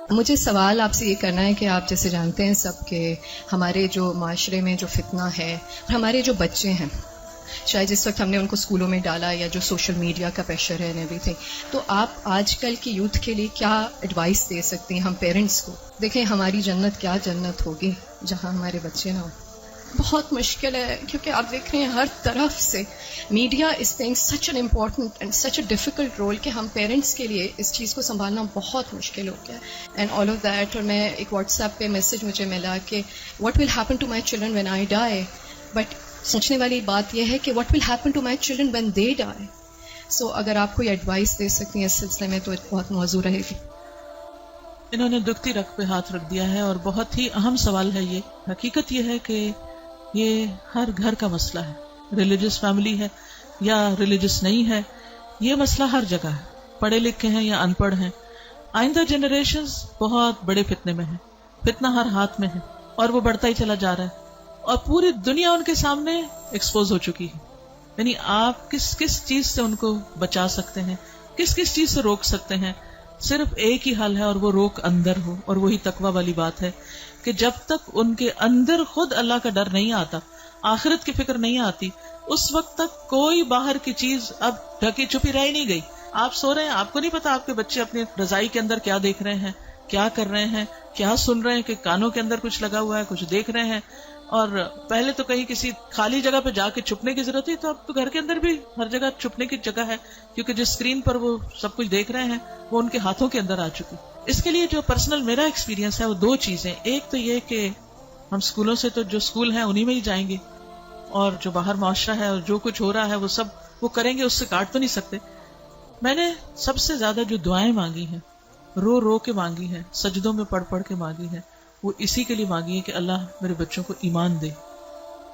مجھے سوال آپ سے یہ کرنا ہے کہ آپ جیسے جانتے ہیں سب کہ ہمارے جو معاشرے میں جو فتنہ ہے، ہمارے جو بچے ہیں، شاید جس وقت ہم نے ان کو اسکولوں میں ڈالا یا جو سوشل میڈیا کا پریشر ہے اینڈ ایوری تھنگ، تو آپ آج کل کی یوتھ کے لیے کیا ایڈوائس دے سکتی ہیں ہم پیرنٹس کو؟ دیکھیں ہماری جنت کیا جنت ہوگی جہاں ہمارے بچے نہ ہوں. بہت مشکل ہے کیونکہ آپ دیکھ رہے ہیں ہر طرف سے media is playing such an important and such a difficult role کہ ہم پیرنٹس کے لیے اس چیز کو سنبھالنا بہت مشکل ہو گیا ہے اینڈ آل آف دیٹ. اور میں ایک واٹس ایپ پہ میسج مجھے ملا کہ what will happen to my children when I die, but سوچنے والی بات یہ ہے کہ what will happen to my children when they die. So اگر آپ کوئی ایڈوائس دے سکتی ہیں اس سلسلے میں تو بہت موزوں رہے گی. انہوں نے دکھتی رگ پہ ہاتھ رکھ دیا ہے اور بہت ہی اہم سوال ہے یہ. حقیقت یہ ہے کہ یہ ہر گھر کا مسئلہ ہے، ریلیجس فیملی ہے یا ریلیجس نہیں ہے، یہ مسئلہ ہر جگہ ہے، پڑھے لکھے ہیں یا ان پڑھ ہیں. آئندہ جنریشنز بہت بڑے فتنے میں ہیں، فتنہ ہر ہاتھ میں ہے اور وہ بڑھتا ہی چلا جا رہا ہے اور پوری دنیا ان کے سامنے ایکسپوز ہو چکی ہے. یعنی آپ کس کس چیز سے ان کو بچا سکتے ہیں، کس کس چیز سے روک سکتے ہیں؟ صرف ایک ہی حل ہے اور وہ روک اندر ہو، اور وہی تقویٰ والی بات ہے کہ جب تک ان کے اندر خود اللہ کا ڈر نہیں آتا، آخرت کی فکر نہیں آتی، اس وقت تک کوئی باہر کی چیز اب ڈھکی چھپی رہ نہیں گئی. آپ سو رہے ہیں، آپ کو نہیں پتا آپ کے بچے اپنی رضائی کے اندر کیا دیکھ رہے ہیں، کیا کر رہے ہیں، کیا سن رہے ہیں، کہ کانوں کے اندر کچھ لگا ہوا ہے، کچھ دیکھ رہے ہیں. اور پہلے تو کہیں کسی خالی جگہ پہ جا کے چھپنے کی ضرورت تھی، تو اب تو گھر کے اندر بھی ہر جگہ چھپنے کی جگہ ہے، کیونکہ جس اسکرین پر وہ سب کچھ دیکھ رہے ہیں وہ ان کے ہاتھوں کے اندر آ چکی. اس کے لیے جو پرسنل میرا ایکسپیرینس ہے وہ دو چیزیں. ایک تو یہ کہ ہم اسکولوں سے تو جو اسکول ہیں انہی میں ہی جائیں گے، اور جو باہر معاشرہ ہے اور جو کچھ ہو رہا ہے وہ سب وہ کریں گے، اس سے کاٹ تو نہیں سکتے. میں نے سب سے زیادہ جو دعائیں مانگی ہیں، رو رو کے مانگی ہیں، سجدوں میں پڑھ پڑھ کے مانگی ہیں، وہ اسی کے لیے مانگی ہے کہ اللہ میرے بچوں کو ایمان دے.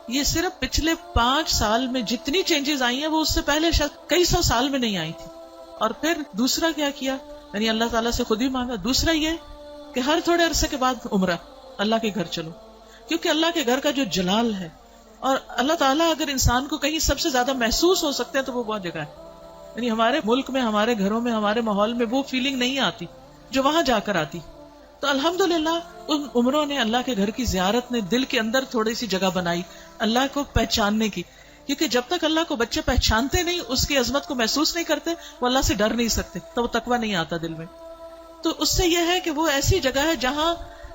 یہ صرف پچھلے 5 سال میں جتنی چینجز آئی ہیں وہ اس سے پہلے شاید کئی 100 سال میں نہیں آئی تھی. اور پھر دوسرا کیا کیا، یعنی اللہ تعالیٰ سے خود ہی مانگا. دوسرا یہ کہ ہر تھوڑے عرصے کے بعد عمرہ، اللہ کے گھر چلو، کیونکہ اللہ کے گھر کا جو جلال ہے، اور اللہ تعالیٰ اگر انسان کو کہیں سب سے زیادہ محسوس ہو سکتے ہیں تو وہ بہت جگہ ہے. یعنی ہمارے ملک میں، ہمارے گھروں میں، ہمارے ماحول میں وہ فیلنگ نہیں آتی جو وہاں جا کر آتی. تو الحمدللہ ان عمروں نے، اللہ کے گھر کی زیارت نے دل کے اندر تھوڑی سی جگہ بنائی اللہ کو پہچاننے کی. کیونکہ جب تک اللہ کو بچے پہچانتے نہیں، اس کی عظمت کو محسوس نہیں کرتے، وہ اللہ سے ڈر نہیں سکتے، تو وہ تقویٰ نہیں آتا دل میں. تو اس سے یہ ہے کہ وہ ایسی جگہ ہے جہاں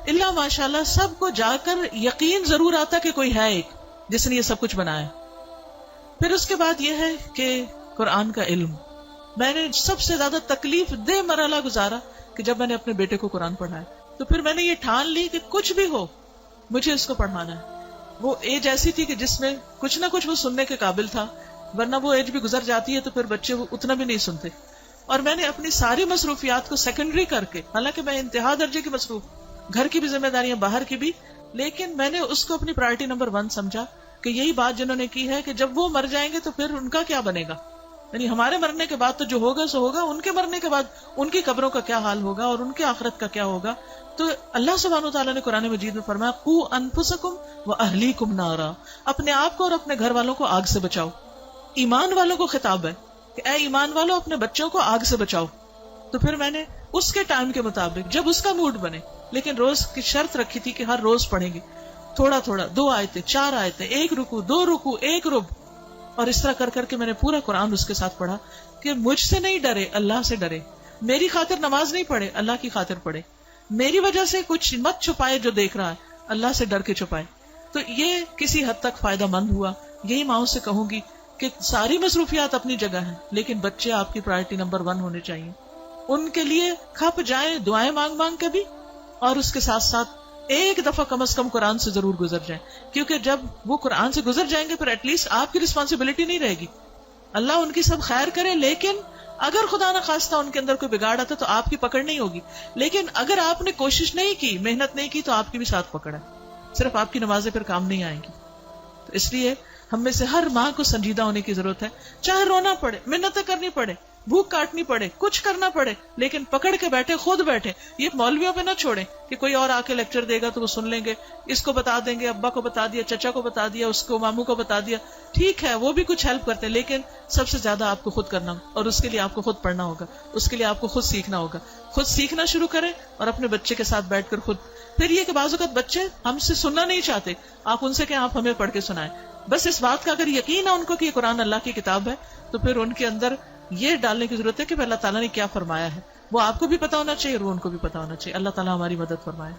اللہ ماشاءاللہ سب کو جا کر یقین ضرور آتا کہ کوئی ہے ایک جس نے یہ سب کچھ بنایا. پھر اس کے بعد یہ ہے کہ قرآن کا علم. میں نے سب سے زیادہ تکلیف دہ مرحلہ گزارا کہ جب میں نے اپنے بیٹے کو قرآن پڑھایا، تو پھر میں نے یہ ٹھان لی کہ کچھ بھی ہو مجھے اس کو پڑھانا ہے. وہ ایج ایسی تھی کہ جس میں کچھ نہ کچھ وہ سننے کے قابل تھا، ورنہ وہ ایج بھی گزر جاتی ہے تو پھر بچے وہ اتنا بھی نہیں سنتے. اور میں نے اپنی ساری مصروفیات کو سیکنڈری کر کے، حالانکہ میں انتہا درجے کی مصروف، گھر کی بھی ذمہ داریاں، باہر کی بھی، لیکن میں نے اس کو اپنی پرائرٹی نمبر 1 سمجھا کہ یہی بات جنہوں نے کی ہے کہ جب وہ مر جائیں گے تو پھر ان کا کیا بنے گا. یعنی ہمارے مرنے کے بعد تو جو ہوگا سو ہوگا، ان کے مرنے کے بعد ان کی قبروں کا کیا حال ہوگا اور ان کی آخرت کا کیا ہوگا. تو اللہ سبحانہ وتعالیٰ نے قرآن مجید میں فرمایا قوا انفسکم واہلیکم نارا، اپنے آپ کو اور اپنے گھر والوں کو آگ سے بچاؤ. ایمان والوں کو خطاب ہے کہ اے ایمان والوں اپنے بچوں کو آگ سے بچاؤ. تو پھر میں نے اس کے ٹائم کے مطابق جب اس کا موڈ بنے، لیکن روز کی شرط رکھی تھی کہ ہر روز پڑھیں گے تھوڑا تھوڑا، 2 آیتیں 4 آیتیں، 1 رکوع 2 رکوع 1 رب، اور اس طرح کر کر کے میں نے پورا قرآن اس کے ساتھ پڑھا کہ مجھ سے نہیں ڈرے، اللہ سے ڈرے. میری خاطر نماز نہیں پڑھے، اللہ کی خاطر پڑھے. میری وجہ سے کچھ مت چھپائے جو دیکھ رہا ہے، اللہ سے ڈر کے چھپائے. تو یہ کسی حد تک فائدہ مند ہوا. یہی ماؤں سے کہوں گی کہ ساری مصروفیات اپنی جگہ ہیں، لیکن بچے آپ کی پرائرٹی نمبر 1 ہونے چاہیے. ان کے لیے کھپ جائیں دعائیں مانگ مانگ کے بھی، اور اس کے ساتھ ساتھ ایک دفعہ کم از کم قرآن سے ضرور گزر جائیں. کیونکہ جب وہ قرآن سے گزر جائیں گے پھر ایٹ لیسٹ آپ کی رسپانسبلٹی نہیں رہے گی. اللہ ان کی سب خیر کرے، لیکن اگر خدا نہ خواستہ ان کے اندر کوئی بگاڑ آتا تو آپ کی پکڑ نہیں ہوگی. لیکن اگر آپ نے کوشش نہیں کی، محنت نہیں کی، تو آپ کی بھی ساتھ پکڑ ہے. صرف آپ کی نمازیں پھر کام نہیں آئیں گی. تو اس لیے ہم میں سے ہر ماں کو سنجیدہ ہونے کی ضرورت ہے. چاہے رونا پڑے، محنتیں کرنی پڑے، بھوک کاٹنی پڑے، کچھ کرنا پڑے، لیکن پکڑ کے بیٹھے، خود بیٹھے. یہ مولویوں پہ نہ چھوڑیں کہ کوئی اور آ کے لیکچر دے گا تو وہ سن لیں گے، اس کو بتا دیں گے، ابا کو بتا دیا، چچا کو بتا دیا، اس کو ماموں کو بتا دیا. ٹھیک ہے وہ بھی کچھ ہیلپ کرتے ہیں، لیکن سب سے زیادہ آپ کو خود کرنا ہوگا، اور اس کے لیے آپ کو خود پڑھنا ہوگا، اس کے لیے آپ کو خود سیکھنا ہوگا. خود سیکھنا شروع کریں اور اپنے بچے کے ساتھ بیٹھ کر خود. پھر یہ کہ بعض اوقات بچے ہم سے سننا نہیں چاہتے، آپ ان سے کہیں آپ ہمیں پڑھ کے سنائیں. بس اس بات کا اگر یقین ہے ان کو کہ یہ قرآن اللہ کی کتاب ہے، تو پھر ان کے اندر یہ ڈالنے کی ضرورت ہے کہ اللہ تعالیٰ نے کیا فرمایا ہے. وہ آپ کو بھی پتا ہونا چاہیے اور وہ ان کو بھی پتا ہونا چاہیے. اللہ تعالیٰ ہماری مدد فرمائے.